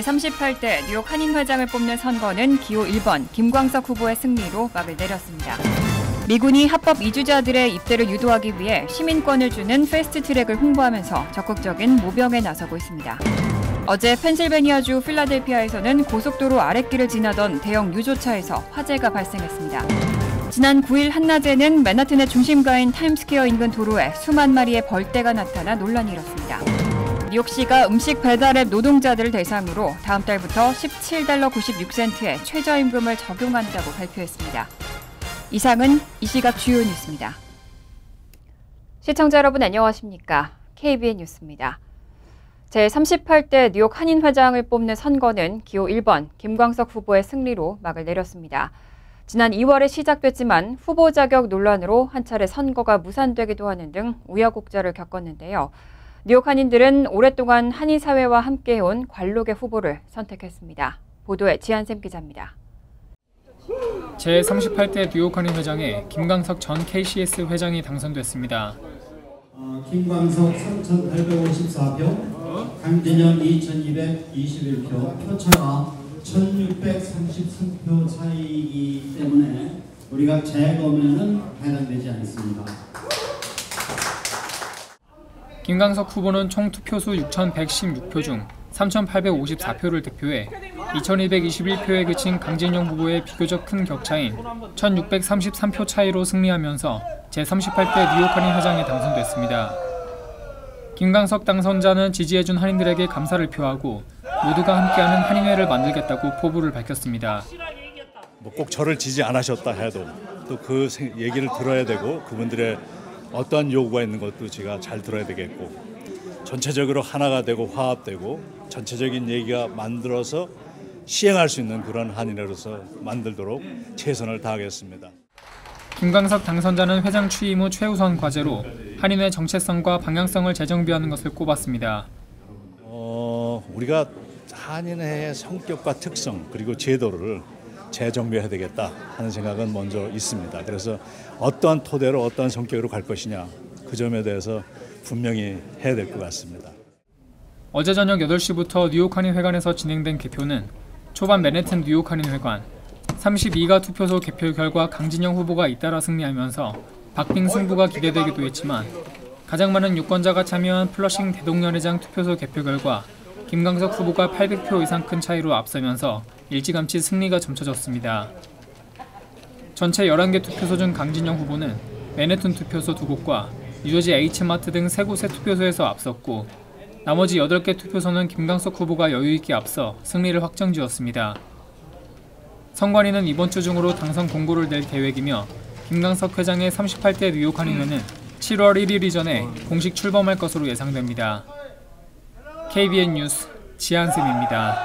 제38대 뉴욕 한인회장을 뽑는 선거는 기호 1번 김광석 후보의 승리로 막을 내렸습니다. 미군이 합법 이주자들의 입대를 유도하기 위해 시민권을 주는 패스트트랙을 홍보하면서 적극적인 모병에 나서고 있습니다. 어제 펜실베니아주 필라델피아에서는 고속도로 아랫길을 지나던 대형 유조차에서 화재가 발생했습니다. 지난 9일 한낮에는 맨하튼의 중심가인 타임스퀘어 인근 도로에 수만 마리의 벌떼가 나타나 논란이 일었습니다. 뉴욕시가 음식 배달앱 노동자들을 대상으로 다음 달부터 $17 96센트의 최저임금을 적용한다고 발표했습니다. 이상은 이 시각 주요 뉴스입니다. 시청자 여러분 안녕하십니까? KBN 뉴스입니다. 제38대 뉴욕 한인회장을 뽑는 선거는 기호 1번 김광석 후보의 승리로 막을 내렸습니다. 지난 2월에 시작됐지만 후보 자격 논란으로 한 차례 선거가 무산되기도 하는 등 우여곡절을 겪었는데요. 뉴욕 한인들은 오랫동안 한인 사회와 함께해온 관록의 후보를 선택했습니다. 보도에 지한샘 기자입니다. 제38대 뉴욕 한인 회장에 김광석 전 KCS 회장이 당선됐습니다. 김광석 3,854표, 강진영 2,221표, 표차가 1,633표 차이이기 때문에 우리가 재검에는 해당되지 않습니다. 김광석 후보는 총 투표수 6,116표 중 3,854표를 득표해 2,221표에 그친 강진영 후보의 비교적 큰 격차인 1,633표 차이로 승리하면서 제38대 뉴욕 한인 회장에 당선됐습니다. 김광석 당선자는 지지해준 한인들에게 감사를 표하고 모두가 함께하는 한인회를 만들겠다고 포부를 밝혔습니다. 꼭 저를 지지 안 하셨다 해도 또 그 얘기를 들어야 되고 그분들의 어떠한 요구가 있는 것도 제가 잘 들어야 되겠고 전체적으로 하나가 되고 화합되고 전체적인 얘기가 만들어서 시행할 수 있는 그런 한인회로서 만들도록 최선을 다하겠습니다. 김광석 당선자는 회장 취임 후 최우선 과제로 한인회 정체성과 방향성을 재정비하는 것을 꼽았습니다. 우리가 한인회의 성격과 특성 그리고 제도를 재정비해야 되겠다 하는 생각은 먼저 있습니다. 그래서 어떠한 토대로 어떠한 성격으로 갈 것이냐 그 점에 대해서 분명히 해야 될 것 같습니다. 어제 저녁 8시부터 뉴욕 한인회관에서 진행된 개표는 초반 맨해튼 뉴욕 한인회관 32가 투표소 개표 결과 강진영 후보가 잇따라 승리하면서 박빙 승부가 기대되기도 했지만 가장 많은 유권자가 참여한 플러싱 대동연회장 투표소 개표 결과 김광석 후보가 800표 이상 큰 차이로 앞서면서 일찌감치 승리가 점쳐졌습니다. 전체 11개 투표소 중 강진영 후보는 맨해튼 투표소 2곳과 뉴저지 H마트 등 3곳의 투표소에서 앞섰고 나머지 8개 투표소는 김광석 후보가 여유있게 앞서 승리를 확정지었습니다. 선관위는 이번 주 중으로 당선 공고를 낼 계획이며 김광석 회장의 38대 뉴욕 한인회는 7월 1일 이전에 공식 출범할 것으로 예상됩니다. KBN 뉴스 지한샘입니다.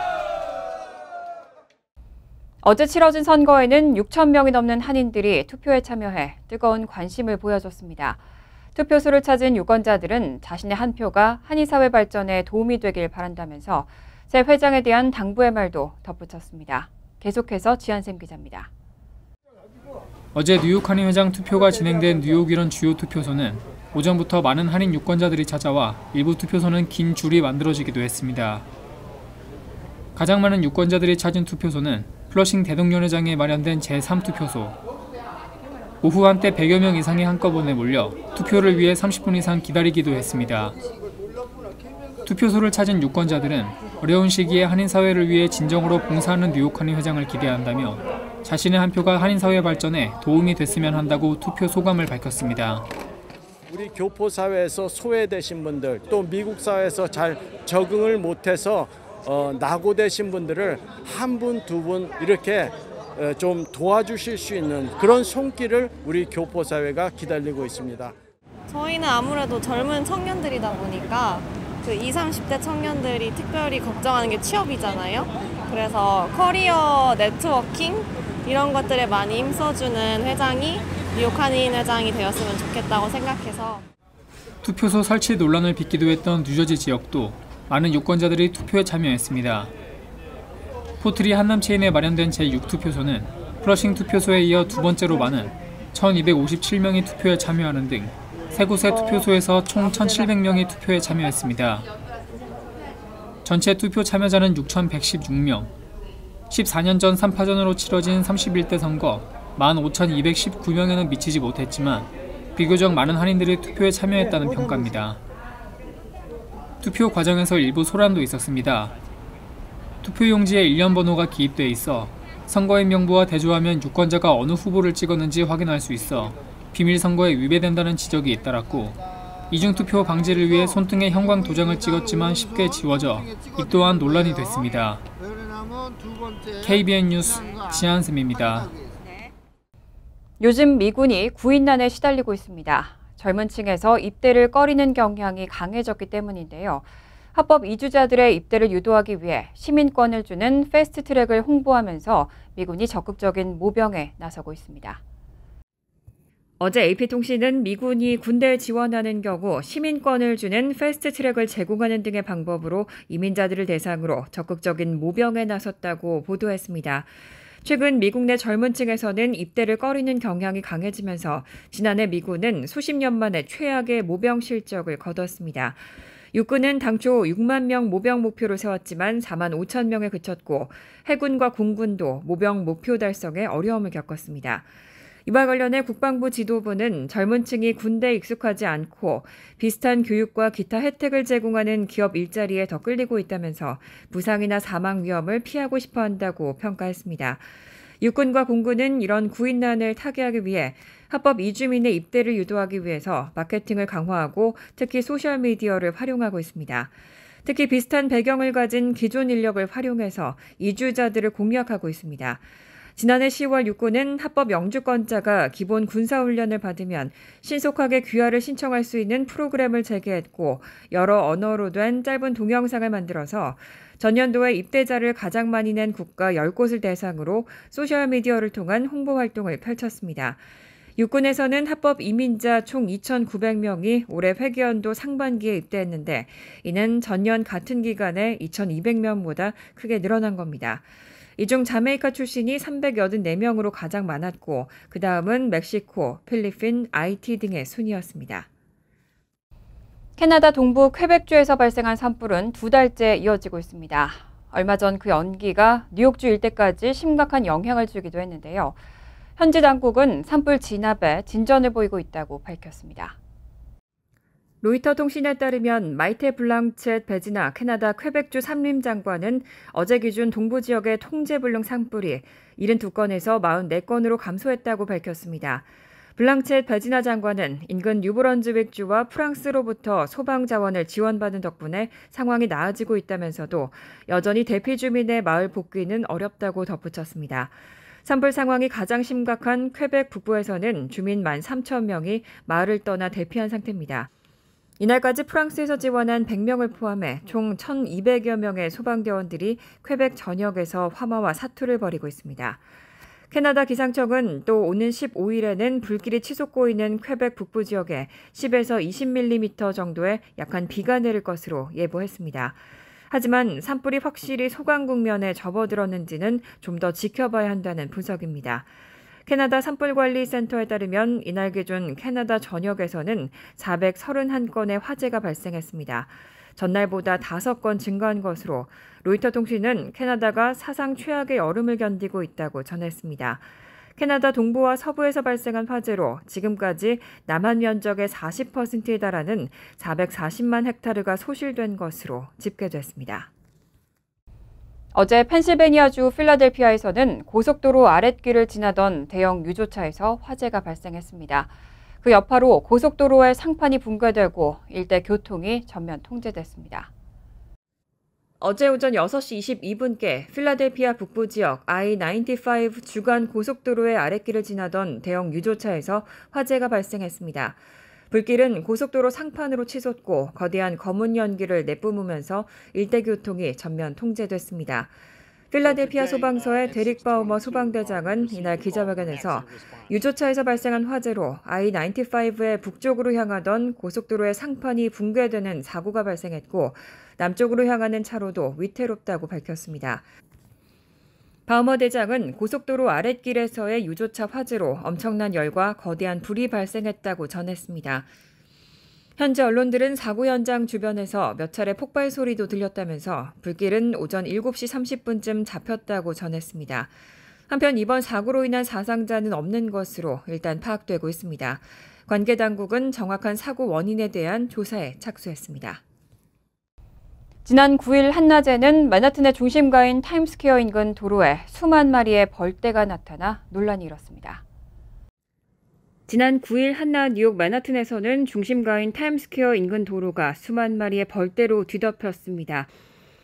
어제 치러진 선거에는 6천 명이 넘는 한인들이 투표에 참여해 뜨거운 관심을 보여줬습니다. 투표소를 찾은 유권자들은 자신의 한 표가 한인 사회 발전에 도움이 되길 바란다면서 새 회장에 대한 당부의 말도 덧붙였습니다. 계속해서 지한샘 기자입니다. 어제 뉴욕 한인 회장 투표가 진행된 뉴욕 이런 주요 투표소는 오전부터 많은 한인 유권자들이 찾아와 일부 투표소는 긴 줄이 만들어지기도 했습니다. 가장 많은 유권자들이 찾은 투표소는 플러싱 대동연회장에 마련된 제3투표소. 오후 한때 100여 명 이상이 한꺼번에 몰려 투표를 위해 30분 이상 기다리기도 했습니다. 투표소를 찾은 유권자들은 어려운 시기에 한인사회를 위해 진정으로 봉사하는 뉴욕 한인 회장을 기대한다며 자신의 한 표가 한인사회 발전에 도움이 됐으면 한다고 투표 소감을 밝혔습니다. 우리 교포사회에서 소외되신 분들 또 미국 사회에서 잘 적응을 못해서 낙오되신 분들을 한 분, 두 분 이렇게 좀 도와주실 수 있는 그런 손길을 우리 교포사회가 기다리고 있습니다. 저희는 아무래도 젊은 청년들이다 보니까 그 20, 30대 청년들이 특별히 걱정하는 게 취업이잖아요. 그래서 커리어 네트워킹 이런 것들에 많이 힘써주는 회장이 뉴욕 한인 회장이 되었으면 좋겠다고 생각해서. 투표소 설치 논란을 빚기도 했던 뉴저지 지역도 많은 유권자들이 투표에 참여했습니다. 포트리 한남체인에 마련된 제6투표소는 플러싱 투표소에 이어 두 번째로 많은 1,257명이 투표에 참여하는 등 세 곳의 투표소에서 총 1,700명이 투표에 참여했습니다. 전체 투표 참여자는 6,116명. 14년 전 3파전으로 치러진 31대 선거 15,219명에는 미치지 못했지만 비교적 많은 한인들이 투표에 참여했다는 평가입니다. 투표 과정에서 일부 소란도 있었습니다. 투표용지에 일련 번호가 기입돼 있어 선거인 명부와 대조하면 유권자가 어느 후보를 찍었는지 확인할 수 있어 비밀 선거에 위배된다는 지적이 잇따랐고 이중투표 방지를 위해 손등에 형광 도장을 찍었지만 쉽게 지워져 이 또한 논란이 됐습니다. KBN 뉴스 지한샘입니다. 요즘 미군이 구인난에 시달리고 있습니다. 젊은 층에서 입대를 꺼리는 경향이 강해졌기 때문인데요. 합법 이주자들의 입대를 유도하기 위해 시민권을 주는 패스트트랙을 홍보하면서 미군이 적극적인 모병에 나서고 있습니다. 어제 AP통신은 미군이 군대에 지원하는 경우 시민권을 주는 패스트트랙을 제공하는 등의 방법으로 이민자들을 대상으로 적극적인 모병에 나섰다고 보도했습니다. 최근 미국 내 젊은 층에서는 입대를 꺼리는 경향이 강해지면서 지난해 미군은 수십 년 만에 최악의 모병 실적을 거뒀습니다. 육군은 당초 6만 명 모병 목표를 세웠지만 4만 5천 명에 그쳤고 해군과 공군도 모병 목표 달성에 어려움을 겪었습니다. 이와 관련해 국방부 지도부는 젊은 층이 군대에 익숙하지 않고 비슷한 교육과 기타 혜택을 제공하는 기업 일자리에 더 끌리고 있다면서 부상이나 사망 위험을 피하고 싶어 한다고 평가했습니다. 육군과 공군은 이런 구인난을 타개하기 위해 합법 이주민의 입대를 유도하기 위해서 마케팅을 강화하고 특히 소셜미디어를 활용하고 있습니다. 특히 비슷한 배경을 가진 기존 인력을 활용해서 이주자들을 공략하고 있습니다. 지난해 10월 육군은 합법 영주권자가 기본 군사훈련을 받으면 신속하게 귀화를 신청할 수 있는 프로그램을 재개했고 여러 언어로 된 짧은 동영상을 만들어서 전년도에 입대자를 가장 많이 낸 국가 10곳을 대상으로 소셜미디어를 통한 홍보 활동을 펼쳤습니다. 육군에서는 합법 이민자 총 2,900명이 올해 회계연도 상반기에 입대했는데 이는 전년 같은 기간에 2,200명보다 크게 늘어난 겁니다. 이 중 자메이카 출신이 384명으로 가장 많았고 그 다음은 멕시코, 필리핀, 아이티 등의 순이었습니다. 캐나다 동부 퀘벡주에서 발생한 산불은 2달째 이어지고 있습니다. 얼마 전 그 연기가 뉴욕주 일대까지 심각한 영향을 주기도 했는데요. 현지 당국은 산불 진압에 진전을 보이고 있다고 밝혔습니다. 로이터 통신에 따르면 마이테 블랑쳇 베지나 캐나다 퀘벡주 산림장관은 어제 기준 동부 지역의 통제불능 산불이 72건에서 44건으로 감소했다고 밝혔습니다. 블랑쳇 베지나 장관은 인근 뉴브런즈윅주와 프랑스로부터 소방 자원을 지원받은 덕분에 상황이 나아지고 있다면서도 여전히 대피 주민의 마을 복귀는 어렵다고 덧붙였습니다. 산불 상황이 가장 심각한 퀘벡 북부에서는 주민 13,000명이 마을을 떠나 대피한 상태입니다. 이날까지 프랑스에서 지원한 100명을 포함해 총 1,200여 명의 소방대원들이 퀘벡 전역에서 화마와 사투를 벌이고 있습니다. 캐나다 기상청은 또 오는 15일에는 불길이 치솟고 있는 퀘벡 북부 지역에 10에서 20mm 정도의 약한 비가 내릴 것으로 예보했습니다. 하지만 산불이 확실히 소강 국면에 접어들었는지는 좀 더 지켜봐야 한다는 분석입니다. 캐나다 산불관리센터에 따르면 이날 기준 캐나다 전역에서는 431건의 화재가 발생했습니다. 전날보다 5건 증가한 것으로 로이터 통신은 캐나다가 사상 최악의 여름을 견디고 있다고 전했습니다. 캐나다 동부와 서부에서 발생한 화재로 지금까지 남한 면적의 40%에 달하는 440만 헥타르가 소실된 것으로 집계됐습니다. 어제 펜실베니아주 필라델피아에서는 고속도로 아랫길을 지나던 대형 유조차에서 화재가 발생했습니다. 그 여파로 고속도로의 상판이 붕괴되고 일대 교통이 전면 통제됐습니다. 어제 오전 6시 22분께 필라델피아 북부 지역 I-95 주간 고속도로의 아랫길을 지나던 대형 유조차에서 화재가 발생했습니다. 불길은 고속도로 상판으로 치솟고 거대한 검은 연기를 내뿜으면서 일대 교통이 전면 통제됐습니다. 필라델피아 소방서의 데릭 바우머 소방대장은 이날 기자회견에서 유조차에서 발생한 화재로 I-95의 북쪽으로 향하던 고속도로의 상판이 붕괴되는 사고가 발생했고 남쪽으로 향하는 차로도 위태롭다고 밝혔습니다. 바우머 대장은 고속도로 아랫길에서의 유조차 화재로 엄청난 열과 거대한 불이 발생했다고 전했습니다. 현지 언론들은 사고 현장 주변에서 몇 차례 폭발 소리도 들렸다면서 불길은 오전 7시 30분쯤 잡혔다고 전했습니다. 한편 이번 사고로 인한 사상자는 없는 것으로 일단 파악되고 있습니다. 관계 당국은 정확한 사고 원인에 대한 조사에 착수했습니다. 지난 9일 한낮에는 맨하튼의 중심가인 타임스퀘어 인근 도로에 수만 마리의 벌떼가 나타나 논란이 일었습니다. 지난 9일 한낮 뉴욕 맨하튼에서는 중심가인 타임스퀘어 인근 도로가 수만 마리의 벌떼로 뒤덮였습니다.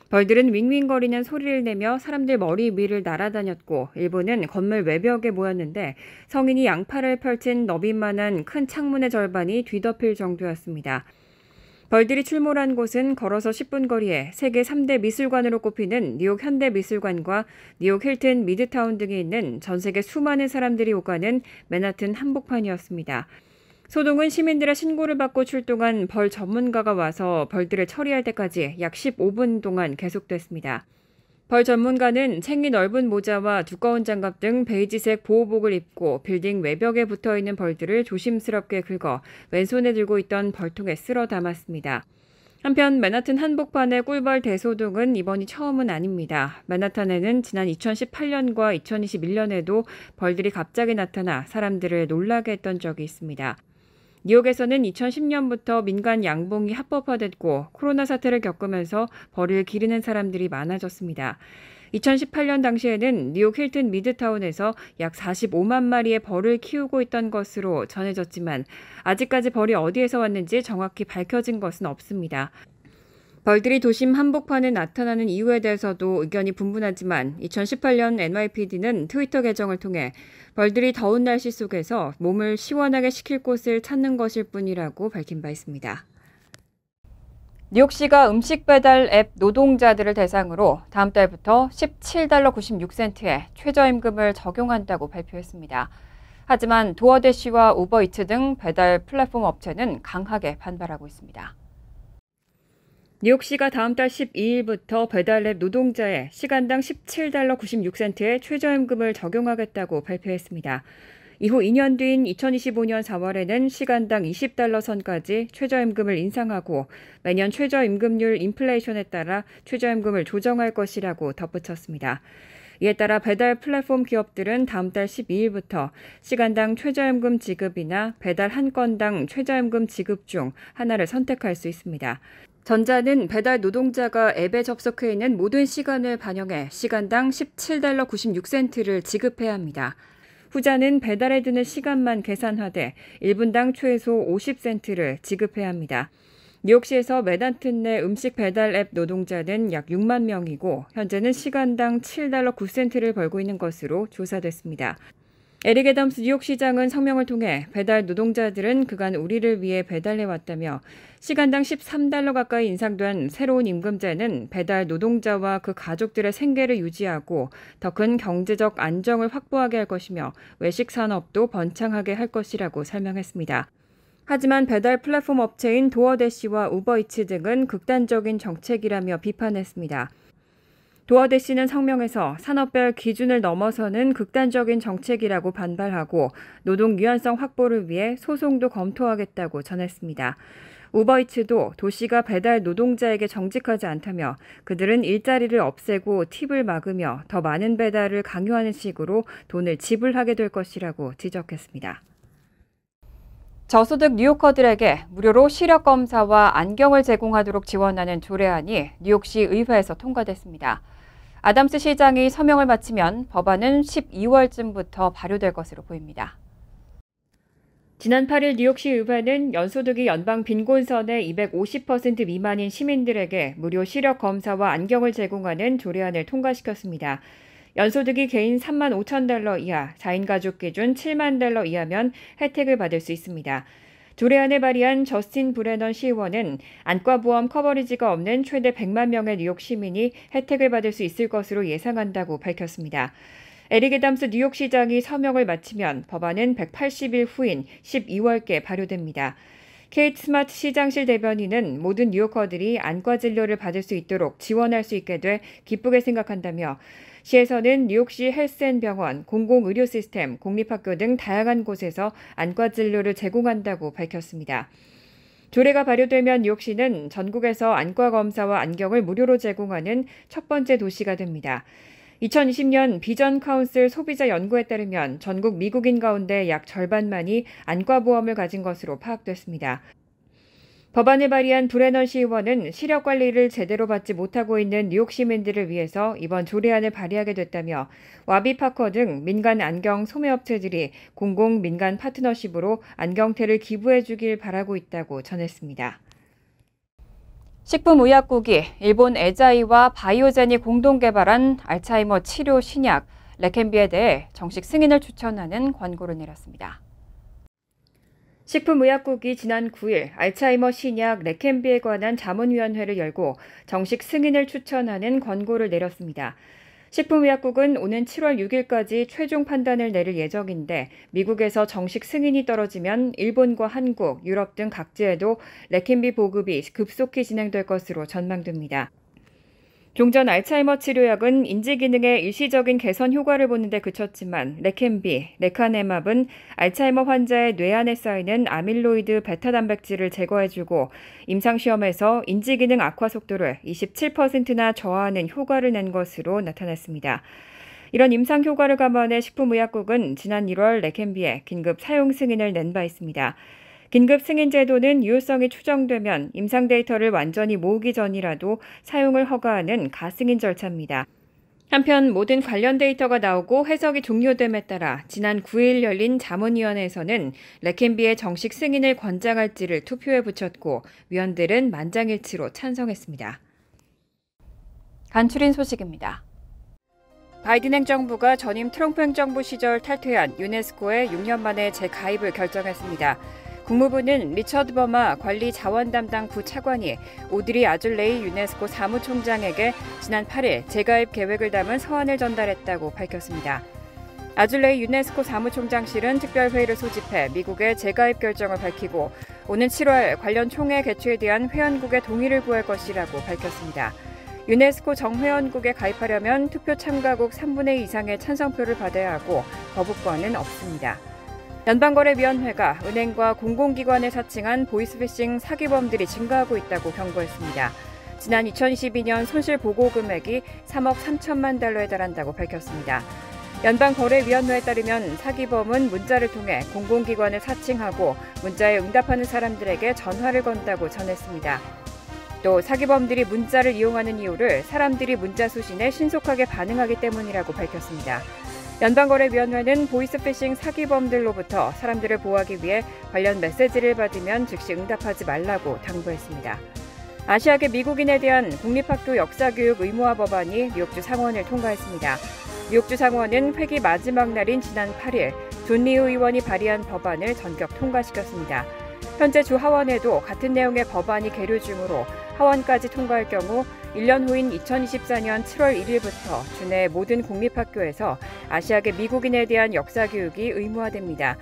벌들은 윙윙거리는 소리를 내며 사람들 머리 위를 날아다녔고 일부는 건물 외벽에 모였는데 성인이 양팔을 펼친 너비만한 큰 창문의 절반이 뒤덮일 정도였습니다. 벌들이 출몰한 곳은 걸어서 10분 거리에 세계 3대 미술관으로 꼽히는 뉴욕 현대미술관과 뉴욕 힐튼 미드타운 등이 있는 전 세계 수많은 사람들이 오가는 맨하튼 한복판이었습니다. 소동은 시민들의 신고를 받고 출동한 벌 전문가가 와서 벌들을 처리할 때까지 약 15분 동안 계속됐습니다. 벌 전문가는 챙이 넓은 모자와 두꺼운 장갑 등 베이지색 보호복을 입고 빌딩 외벽에 붙어있는 벌들을 조심스럽게 긁어 왼손에 들고 있던 벌통에 쓸어 담았습니다. 한편 맨하튼 한복판의 꿀벌 대소동은 이번이 처음은 아닙니다. 맨하탄에는 지난 2018년과 2021년에도 벌들이 갑자기 나타나 사람들을 놀라게 했던 적이 있습니다. 뉴욕에서는 2010년부터 민간 양봉이 합법화됐고 코로나 사태를 겪으면서 벌을 기르는 사람들이 많아졌습니다. 2018년 당시에는 뉴욕 힐튼 미드타운에서 약 45만 마리의 벌을 키우고 있던 것으로 전해졌지만 아직까지 벌이 어디에서 왔는지 정확히 밝혀진 것은 없습니다. 벌들이 도심 한복판에 나타나는 이유에 대해서도 의견이 분분하지만 2018년 NYPD는 트위터 계정을 통해 벌들이 더운 날씨 속에서 몸을 시원하게 식힐 곳을 찾는 것일 뿐이라고 밝힌 바 있습니다. 뉴욕시가 음식 배달 앱 노동자들을 대상으로 다음 달부터 $17 96센트의 최저임금을 적용한다고 발표했습니다. 하지만 도어대시와 우버이츠 등 배달 플랫폼 업체는 강하게 반발하고 있습니다. 뉴욕시가 다음 달 12일부터 배달앱 노동자에 시간당 $17 96센트의 최저임금을 적용하겠다고 발표했습니다. 이후 2년 뒤인 2025년 4월에는 시간당 $20 선까지 최저임금을 인상하고 매년 최저임금률 인플레이션에 따라 최저임금을 조정할 것이라고 덧붙였습니다. 이에 따라 배달 플랫폼 기업들은 다음 달 12일부터 시간당 최저임금 지급이나 배달 한 건당 최저임금 지급 중 하나를 선택할 수 있습니다. 전자는 배달 노동자가 앱에 접속해 있는 모든 시간을 반영해 시간당 $17 96센트를 지급해야 합니다. 후자는 배달에 드는 시간만 계산하되 1분당 최소 50센트를 지급해야 합니다. 뉴욕시에서 맨하튼 내 음식 배달 앱 노동자는 약 6만 명이고 현재는 시간당 $7 9센트를 벌고 있는 것으로 조사됐습니다. 에릭 애덤스 뉴욕시장은 성명을 통해 배달 노동자들은 그간 우리를 위해 배달해왔다며 시간당 $13 가까이 인상된 새로운 임금제는 배달 노동자와 그 가족들의 생계를 유지하고 더 큰 경제적 안정을 확보하게 할 것이며 외식 산업도 번창하게 할 것이라고 설명했습니다. 하지만 배달 플랫폼 업체인 도어대시와 우버이츠 등은 극단적인 정책이라며 비판했습니다. 도어대시는 성명에서 산업별 기준을 넘어서는 극단적인 정책이라고 반발하고 노동 유연성 확보를 위해 소송도 검토하겠다고 전했습니다. 우버이츠도 도시가 배달 노동자에게 정직하지 않다며 그들은 일자리를 없애고 팁을 막으며 더 많은 배달을 강요하는 식으로 돈을 지불하게 될 것이라고 지적했습니다. 저소득 뉴요커들에게 무료로 시력 검사와 안경을 제공하도록 지원하는 조례안이 뉴욕시 의회에서 통과됐습니다. 아담스 시장이 서명을 마치면 법안은 12월쯤부터 발효될 것으로 보입니다. 지난 8일 뉴욕시 의회는 연소득이 연방 빈곤선의 250% 미만인 시민들에게 무료 시력 검사와 안경을 제공하는 조례안을 통과시켰습니다. 연소득이 개인 $3만 5천 이하, 4인 가족 기준 $7만 이하면 혜택을 받을 수 있습니다. 조례안을 발의한 저스틴 브레넌 시의원은 안과보험 커버리지가 없는 최대 100만 명의 뉴욕 시민이 혜택을 받을 수 있을 것으로 예상한다고 밝혔습니다. 에릭 애덤스 뉴욕시장이 서명을 마치면 법안은 180일 후인 12월께 발효됩니다. 케이트 스마트 시장실 대변인은 모든 뉴요커들이 안과 진료를 받을 수 있도록 지원할 수 있게 돼 기쁘게 생각한다며 시에서는 뉴욕시 헬스앤병원, 공공의료 시스템, 공립학교 등 다양한 곳에서 안과 진료를 제공한다고 밝혔습니다. 조례가 발효되면 뉴욕시는 전국에서 안과 검사와 안경을 무료로 제공하는 첫 번째 도시가 됩니다. 2020년 비전 카운슬 소비자 연구에 따르면 전국 미국인 가운데 약 절반만이 안과보험을 가진 것으로 파악됐습니다. 법안을 발의한 브레넌 시의원은 시력 관리를 제대로 받지 못하고 있는 뉴욕 시민들을 위해서 이번 조례안을 발의하게 됐다며 와비 파커 등 민간 안경 소매업체들이 공공 민간 파트너십으로 안경테를 기부해 주길 바라고 있다고 전했습니다. 식품의약국이 일본 에자이와 바이오젠이 공동 개발한 알츠하이머 치료 신약 레켐비에 대해 정식 승인을 추천하는 권고를 내렸습니다. 식품의약국이 지난 9일 알츠하이머 신약 레켐비에 관한 자문위원회를 열고 정식 승인을 추천하는 권고를 내렸습니다. 식품의약국은 오는 7월 6일까지 최종 판단을 내릴 예정인데 미국에서 정식 승인이 떨어지면 일본과 한국, 유럽 등 각지에도 레켐비 보급이 급속히 진행될 것으로 전망됩니다. 종전 알츠하이머 치료약은 인지 기능의 일시적인 개선 효과를 보는 데 그쳤지만 레켐비, 레카네맙은 알츠하이머 환자의 뇌 안에 쌓이는 아밀로이드 베타 단백질을 제거해주고 임상시험에서 인지 기능 악화 속도를 27%나 저하하는 효과를 낸 것으로 나타났습니다. 이런 임상 효과를 감안해 식품의약국은 지난 1월 레켐비에 긴급 사용 승인을 낸 바 있습니다. 긴급 승인 제도는 유효성이 추정되면 임상 데이터를 완전히 모으기 전이라도 사용을 허가하는 가승인 절차입니다. 한편 모든 관련 데이터가 나오고 해석이 종료됨에 따라 지난 9일 열린 자문위원회에서는 레켐비의 정식 승인을 권장할지를 투표에 붙였고 위원들은 만장일치로 찬성했습니다. 간추린 소식입니다. 바이든 행정부가 전임 트럼프 행정부 시절 탈퇴한 유네스코에 6년 만에 재가입을 결정했습니다. 국무부는 리처드 버마 관리자원 담당 부차관이 오드리 아줄레이 유네스코 사무총장에게 지난 8일 재가입 계획을 담은 서한을 전달했다고 밝혔습니다. 아줄레이 유네스코 사무총장실은 특별회의를 소집해 미국의 재가입 결정을 밝히고 오는 7월 관련 총회 개최에 대한 회원국의 동의를 구할 것이라고 밝혔습니다. 유네스코 정회원국에 가입하려면 투표 참가국 3분의 2 이상의 찬성표를 받아야 하고 거부권은 없습니다. 연방거래위원회가 은행과 공공기관에 사칭한 보이스피싱 사기범들이 증가하고 있다고 경고했습니다. 지난 2022년 손실 보고 금액이 3억 3천만 달러에 달한다고 밝혔습니다. 연방거래위원회에 따르면 사기범은 문자를 통해 공공기관을 사칭하고 문자에 응답하는 사람들에게 전화를 건다고 전했습니다. 또 사기범들이 문자를 이용하는 이유를 사람들이 문자 수신에 신속하게 반응하기 때문이라고 밝혔습니다. 연방거래위원회는 보이스피싱 사기범들로부터 사람들을 보호하기 위해 관련 메시지를 받으면 즉시 응답하지 말라고 당부했습니다. 아시아계 미국인에 대한 공립학교 역사교육 의무화 법안이 뉴욕주 상원을 통과했습니다. 뉴욕주 상원은 회기 마지막 날인 지난 8일 존 리우 의원이 발의한 법안을 전격 통과시켰습니다. 현재 주 하원에도 같은 내용의 법안이 계류 중으로 하원까지 통과할 경우 1년 후인 2024년 7월 1일부터 주내 모든 공립학교에서 아시아계 미국인에 대한 역사교육이 의무화됩니다.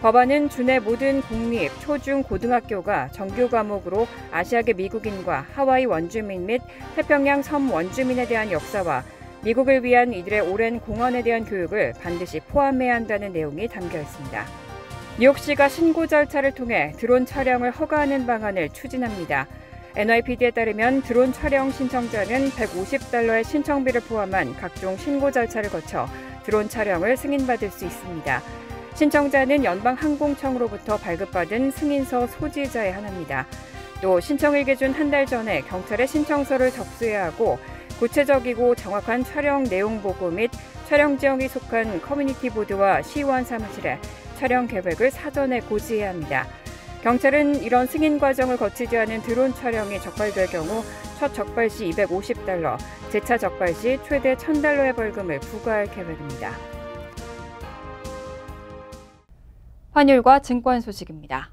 법안은 주내 모든 공립, 초중, 고등학교가 정규 과목으로 아시아계 미국인과 하와이 원주민 및 태평양 섬 원주민에 대한 역사와 미국을 위한 이들의 오랜 공헌에 대한 교육을 반드시 포함해야 한다는 내용이 담겨 있습니다. 뉴욕시가 신고 절차를 통해 드론 촬영을 허가하는 방안을 추진합니다. NYPD에 따르면 드론 촬영 신청자는 $150의 신청비를 포함한 각종 신고 절차를 거쳐 드론 촬영을 승인받을 수 있습니다. 신청자는 연방항공청으로부터 발급받은 승인서 소지자에 한합니다. 또 신청일 기준 한 달 전에 경찰에 신청서를 접수해야 하고 구체적이고 정확한 촬영 내용 보고 및 촬영 지역이 속한 커뮤니티 보드와 시의원 사무실에 촬영 계획을 사전에 고지해야 합니다. 경찰은 이런 승인 과정을 거치지 않은 드론 촬영이 적발될 경우 첫 적발 시 $250, 재차 적발 시 최대 $1,000의 벌금을 부과할 계획입니다. 환율과 증권 소식입니다.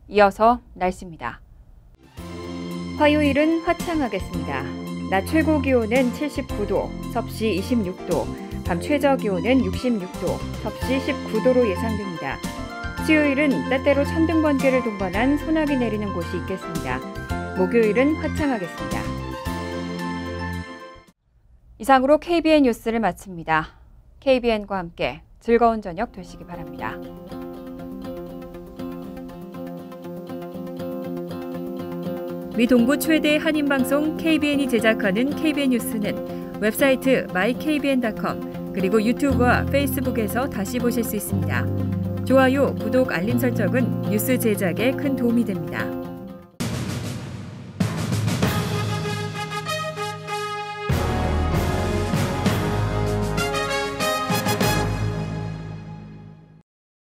이어서 날씨입니다. 화요일은 화창하겠습니다. 낮 최고 기온은 79도, 섭씨 26도, 밤 최저 기온은 66도, 섭씨 19도로 예상됩니다. 수요일은 때때로 천둥 번개를 동반한 소나기 내리는 곳이 있겠습니다. 목요일은 화창하겠습니다. 이상으로 KBN 뉴스를 마칩니다. KBN과 함께 즐거운 저녁 되시기 바랍니다. 미 동부 최대 한인방송 KBN이 제작하는 KBN 뉴스는 웹사이트 mykbn.com 그리고 유튜브와 페이스북에서 다시 보실 수 있습니다. 좋아요, 구독, 알림 설정은 뉴스 제작에 큰 도움이 됩니다.